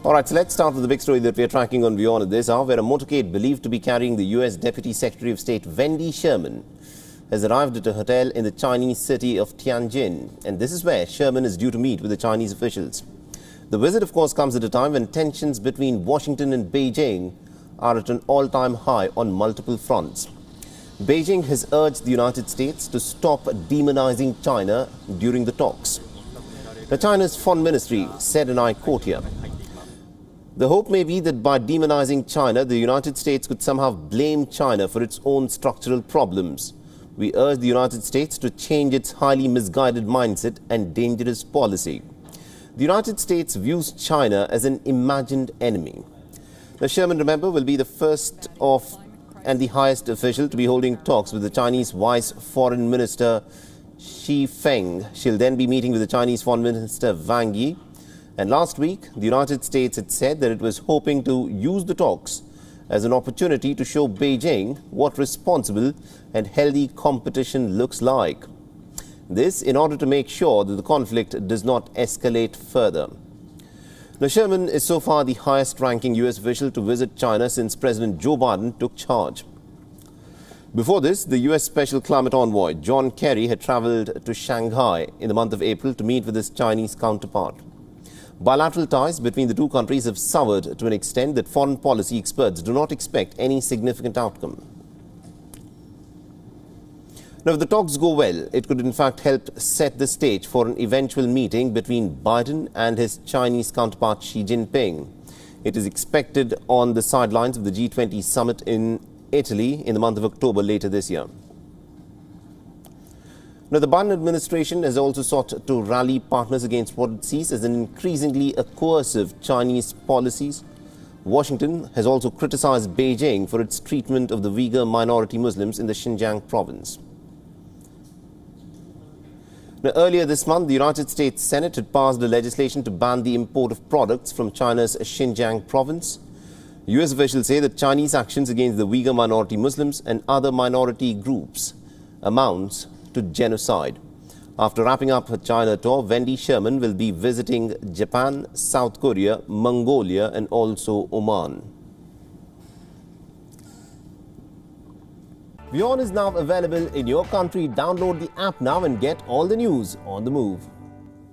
All right, so let's start with the big story that we're tracking on WION at this hour, where a motorcade believed to be carrying the U.S. Deputy Secretary of State Wendy Sherman has arrived at a hotel in the Chinese city of Tianjin. And this is where Sherman is due to meet with the Chinese officials. The visit, of course, comes at a time when tensions between Washington and Beijing are at an all-time high on multiple fronts. Beijing has urged the United States to stop demonizing China during the talks. Now, China's foreign ministry said, and I quote here, "The hope may be that by demonizing China, the United States could somehow blame China for its own structural problems. We urge the United States to change its highly misguided mindset and dangerous policy." The United States views China as an imagined enemy. Now, Sherman, remember, will be the first of and the highest official to be holding talks with the Chinese Vice Foreign Minister Xi Feng. She'll then be meeting with the Chinese Foreign Minister Wang Yi. And last week, the United States had said that it was hoping to use the talks as an opportunity to show Beijing what responsible and healthy competition looks like. This in order to make sure that the conflict does not escalate further. Now, Sherman is so far the highest-ranking U.S. official to visit China since President Joe Biden took charge. Before this, the U.S. Special Climate Envoy John Kerry had travelled to Shanghai in the month of April to meet with his Chinese counterpart. Bilateral ties between the two countries have soured to an extent that foreign policy experts do not expect any significant outcome. Now, if the talks go well, it could in fact help set the stage for an eventual meeting between Biden and his Chinese counterpart Xi Jinping. It is expected on the sidelines of the G20 summit in Italy in the month of October later this year. Now, the Biden administration has also sought to rally partners against what it sees as an increasingly coercive Chinese policies. Washington has also criticized Beijing for its treatment of the Uyghur minority Muslims in the Xinjiang province. Now, earlier this month, the United States Senate had passed a legislation to ban the import of products from China's Xinjiang province. U.S. officials say that Chinese actions against the Uyghur minority Muslims and other minority groups amounts to genocide. After wrapping up her China tour, Wendy Sherman will be visiting Japan, South Korea, Mongolia and also Oman. WION is now available in your country. Download the app now and get all the news on the move.